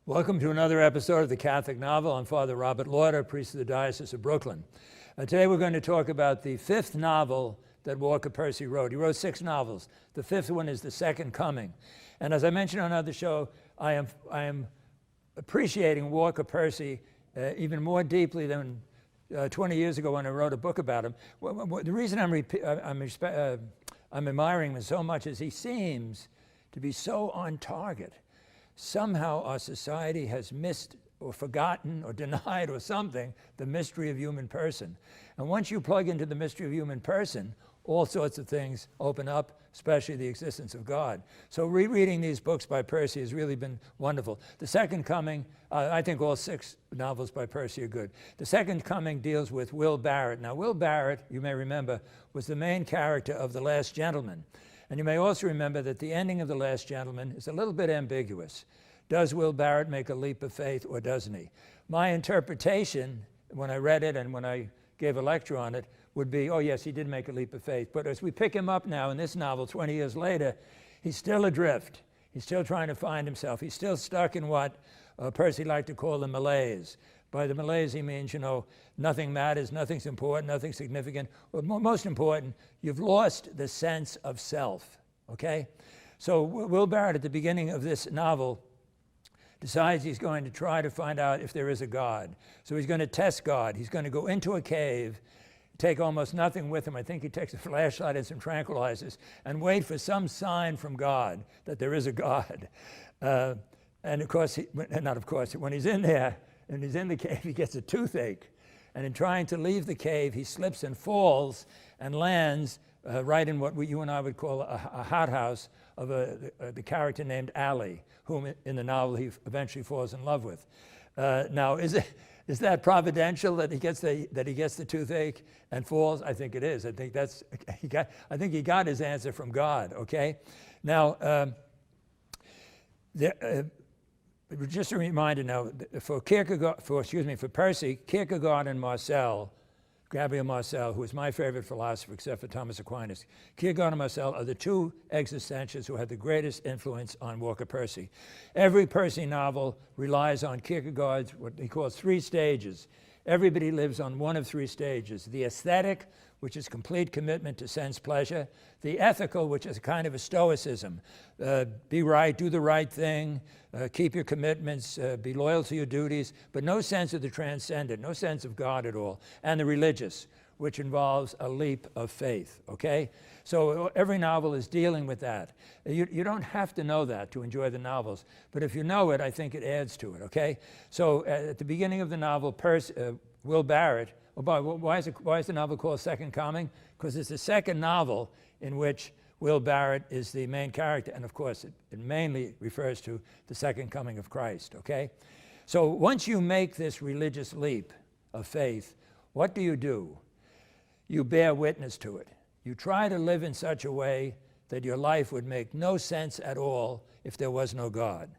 Welcome to another episode of The Catholic Novel. I'm Father Robert Lauder, priest of the Diocese of Brooklyn. Today we're going to talk about the fifth novel that Walker Percy wrote. He wrote 6 novels. The fifth one is The Second Coming. And as I mentioned on another show, I am appreciating Walker Percy even more deeply than 20 years ago when I wrote a book about him. The reason I'm admiring him so much is he seems to be so on target. Somehow our society has missed or forgotten or denied or something the mystery of human person. And once you plug into the mystery of human person, all sorts of things open up, especially the existence of God. So rereading these books by Percy has really been wonderful. The Second Coming, I think all 6 novels by Percy are good. The Second Coming deals with Will Barrett. Now, Will Barrett, you may remember, was the main character of The Last Gentleman. And you may also remember that the ending of The Last Gentleman is a little bit ambiguous. Does Will Barrett make a leap of faith or doesn't he? My interpretation, when I read it and when I gave a lecture on it, would be, oh yes, he did make a leap of faith. But as we pick him up now in this novel, 20 years later, he's still adrift. He's still trying to find himself. He's still stuck in what Percy liked to call the malaise. By the malaise, he means, nothing matters, nothing's important, nothing's significant. Or most important, you've lost the sense of self, okay? So Will Barrett, at the beginning of this novel, decides he's going to try to find out if there is a God. So he's going to test God. He's going to go into a cave, take almost nothing with him. I think he takes a flashlight and some tranquilizers, and wait for some sign from God that there is a God. And of course, when he's in there, and he's in the cave, he gets a toothache. And in trying to leave the cave, he slips and falls and lands right in what you and I would call a hothouse of the character named Allie, whom in the novel he eventually falls in love with. Now, is that providential that he gets the toothache and falls? I think it is. I think he got his answer from God. Okay. Now, just a reminder now, for Percy, Kierkegaard and Gabriel Marcel, who is my favorite philosopher except for Thomas Aquinas, Kierkegaard and Marcel are the 2 existentialists who had the greatest influence on Walker Percy. Every Percy novel relies on Kierkegaard's, what he calls 3 stages. Everybody lives on one of 3 stages: the aesthetic, which is complete commitment to sense pleasure; the ethical, which is a kind of a stoicism. Be right, do the right thing, keep your commitments, be loyal to your duties, but no sense of the transcendent, no sense of God at all. And the religious, which involves a leap of faith, okay? So every novel is dealing with that. You don't have to know that to enjoy the novels, but if you know it, I think it adds to it, okay? So at the beginning of the novel, Will Barrett, why is the novel called Second Coming? Because it's the second novel in which Will Barrett is the main character, and of course it mainly refers to the second coming of Christ, okay? So once you make this religious leap of faith, what do? You bear witness to it. You try to live in such a way that your life would make no sense at all if there was no God.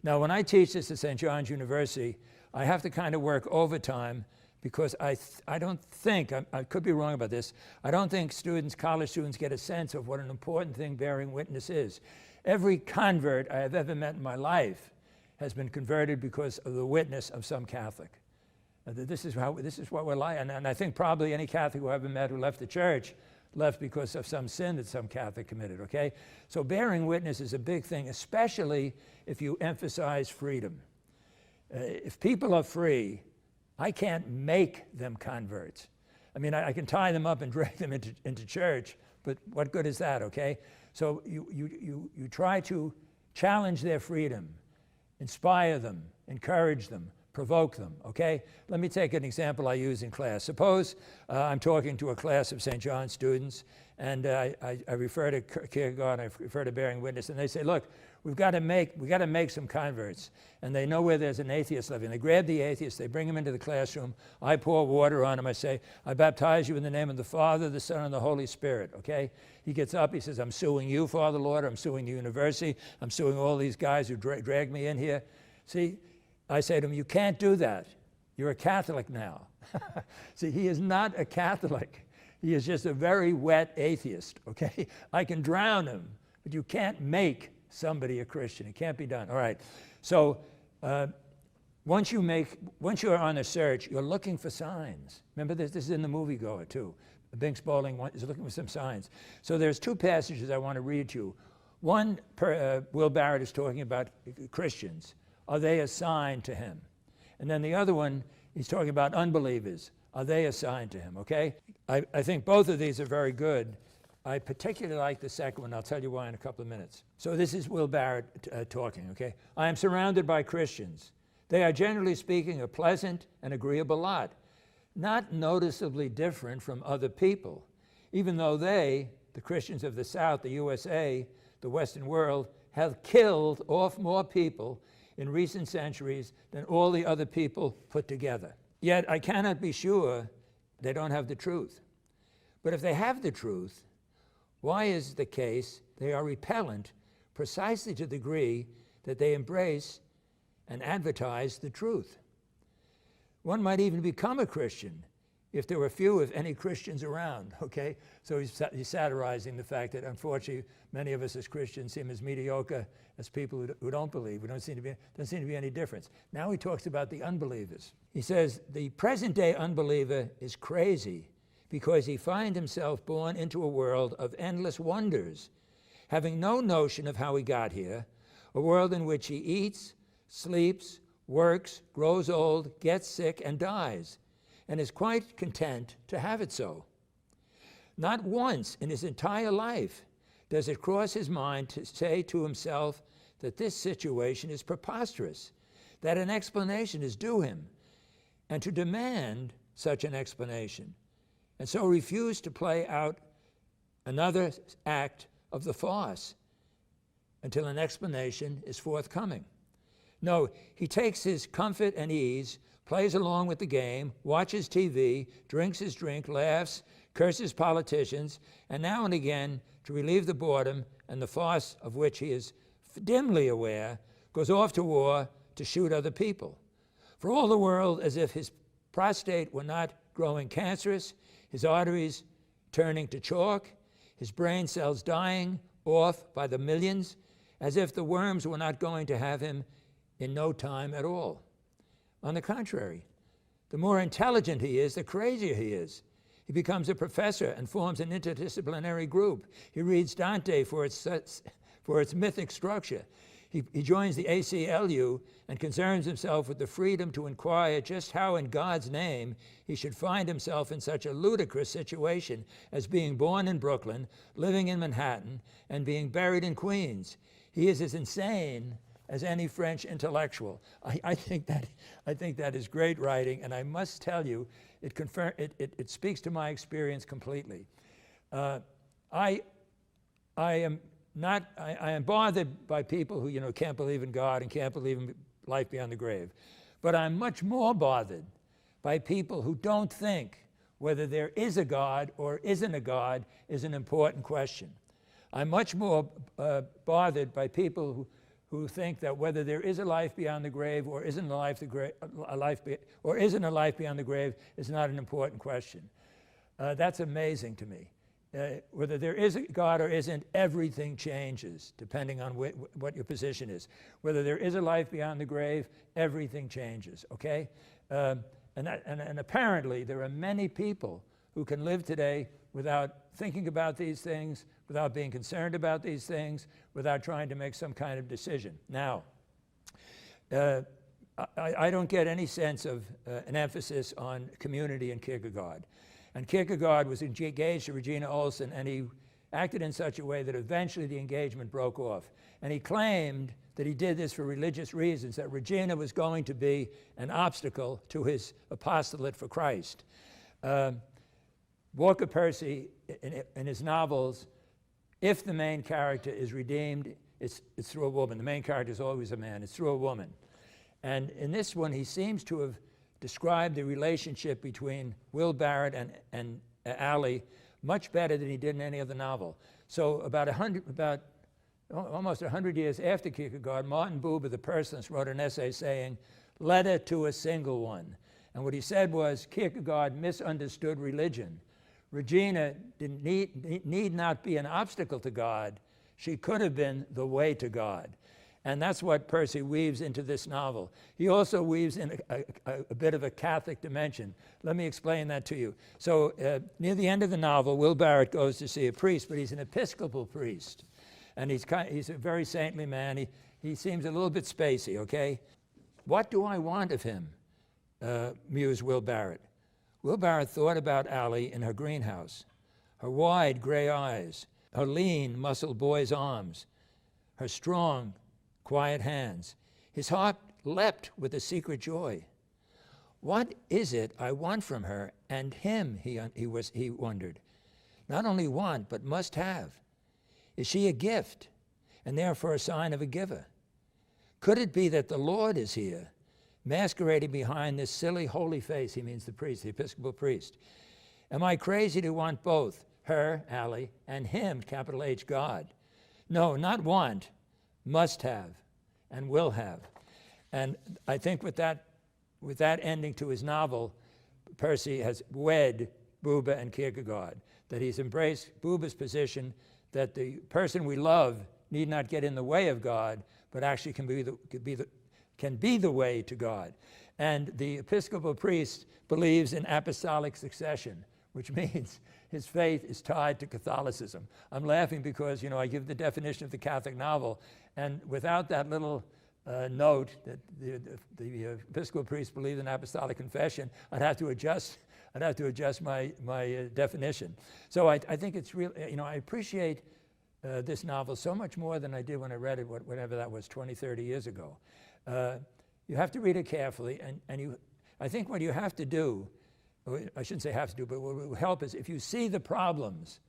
Now, when I teach this at St. John's University, I have to kind of work overtime because I don't think, I could be wrong about this, I don't think college students get a sense of what an important thing bearing witness is. Every convert I have ever met in my life has been converted because of the witness of some Catholic. This is what we're like, and I think probably any Catholic who I ever met who left the church left because of some sin that some Catholic committed, okay? So bearing witness is a big thing, especially if you emphasize freedom. If people are free, I can't make them converts. I mean, I can tie them up and drag them into church, but what good is that, okay? So you try to challenge their freedom, inspire them, encourage them, provoke them, okay? Let me take an example I use in class. Suppose I'm talking to a class of St. John's students, and I refer to Kierkegaard, I refer to bearing witness, and they say, look, we got to make some converts. And they know where there's an atheist living. They grab the atheist, they bring him into the classroom, I pour water on him, I say, I baptize you in the name of the Father, the Son, and the Holy Spirit, okay? He gets up, he says, I'm suing you, Father Lord, I'm suing the university, I'm suing all these guys who dragged me in here. See, I say to him, you can't do that. You're a Catholic now. See, he is not a Catholic. He is just a very wet atheist, okay? I can drown him, but you can't make somebody a Christian. It can't be done. All right. So Once you are on a search, you're looking for signs. Remember this is in the moviegoer too. Bing Spaulding is looking for some signs. So there's two passages I want to read to you. One, Will Barrett is talking about Christians. Are they a sign to him? And then the other one, he's talking about unbelievers. Are they a sign to him, okay? I think both of these are very good. I particularly like the second one. I'll tell you why in a couple of minutes. So this is Will Barrett talking, okay? I am surrounded by Christians. They are, generally speaking, a pleasant and agreeable lot, not noticeably different from other people, even though they, the Christians of the South, the USA, the Western world, have killed off more people in recent centuries than all the other people put together. Yet I cannot be sure they don't have the truth. But if they have the truth, why is the case they are repellent precisely to the degree that they embrace and advertise the truth? One might even become a Christian if there were few, if any, Christians around, okay? So he's satirizing the fact that, unfortunately, many of us as Christians seem as mediocre as people who don't believe. We doesn't seem to be any difference. Now he talks about the unbelievers. He says, the present-day unbeliever is crazy because he finds himself born into a world of endless wonders, having no notion of how he got here, a world in which he eats, sleeps, works, grows old, gets sick, and dies, and is quite content to have it so. Not once in his entire life does it cross his mind to say to himself that this situation is preposterous, that an explanation is due him, and to demand such an explanation, and so refuse to play out another act of the farce until an explanation is forthcoming. No, he takes his comfort and ease, plays along with the game, watches TV, drinks his drink, laughs, curses politicians, and now and again, to relieve the boredom and the farce of which he is dimly aware, goes off to war to shoot other people. For all the world as if his prostate were not growing cancerous, his arteries turning to chalk, his brain cells dying off by the millions, as if the worms were not going to have him in no time at all. On the contrary, the more intelligent he is, the crazier he is. He becomes a professor and forms an interdisciplinary group. He reads Dante for its mythic structure. He joins the ACLU and concerns himself with the freedom to inquire just how in God's name he should find himself in such a ludicrous situation as being born in Brooklyn, living in Manhattan, and being buried in Queens. He is as insane as any French intellectual. I think that is great writing, and I must tell you, it speaks to my experience completely. I am bothered by people who can't believe in God and can't believe in life beyond the grave, but I'm much more bothered by people who don't think whether there is a God or isn't a God is an important question. I'm much more bothered by people who think that whether there is a life beyond the grave or isn't a life beyond the grave is not an important question. That's amazing to me. Whether there is a God or isn't, everything changes depending on what your position is. Whether there is a life beyond the grave, everything changes, okay? And apparently there are many people who can live today without thinking about these things, without being concerned about these things, without trying to make some kind of decision. Now, I don't get any sense of an emphasis on community in Kierkegaard. And Kierkegaard was engaged to Regina Olsen, and he acted in such a way that eventually the engagement broke off. And he claimed that he did this for religious reasons, that Regina was going to be an obstacle to his apostolate for Christ. Walker Percy, in his novels, if the main character is redeemed, it's through a woman. The main character is always a man. It's through a woman. And in this one, he seems to have described the relationship between Will Barrett and Allie much better than he did in any other novel. So almost 100 years after Kierkegaard, Martin Buber, the personalist, wrote an essay saying, "Letter to a Single One." And what he said was, Kierkegaard misunderstood religion. Regina need not be an obstacle to God. She could have been the way to God. And that's what Percy weaves into this novel. He also weaves in a bit of a Catholic dimension. Let me explain that to you. So near the end of the novel, Will Barrett goes to see a priest, but he's an Episcopal priest. And he's a very saintly man. He seems a little bit spacey, okay? What do I want of him? Mused Will Barrett. Will Barrett thought about Allie in her greenhouse, her wide gray eyes, her lean, muscled boy's arms, her strong, quiet hands. His heart leapt with a secret joy. What is it I want from her and him, he wondered. Not only want, but must have. Is she a gift, and therefore a sign of a giver? Could it be that the Lord is here, masquerading behind this silly holy face? He means the priest, the Episcopal priest. Am I crazy to want both, her, Allie, and him, capital H, God? No, not want, must have, and will have. And I think with that ending to his novel, Percy has wed Buber and Kierkegaard, that he's embraced Buber's position that the person we love need not get in the way of God, but actually can be the way to God. And the Episcopal priest believes in apostolic succession, which means his faith is tied to Catholicism. I'm laughing because, I give the definition of the Catholic novel, and without that little note that the Episcopal priest believed in apostolic confession, I'd have to adjust my definition. So I think it's real. I appreciate this novel so much more than I did when I read it, whatever that was, 20, 30 years ago. You have to read it carefully, and I think what you have to do, I shouldn't say have to do, but what will help is if you see the problems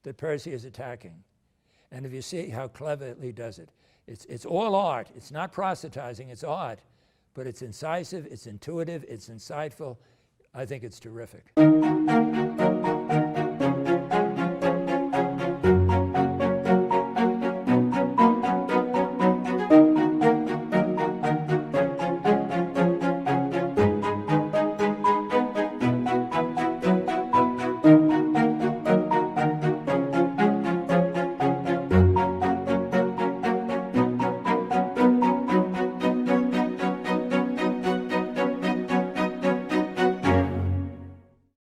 that Percy is attacking, and if you see how cleverly he does it. It's all art. It's not proselytizing, it's art, but it's incisive, it's intuitive, it's insightful. I think it's terrific.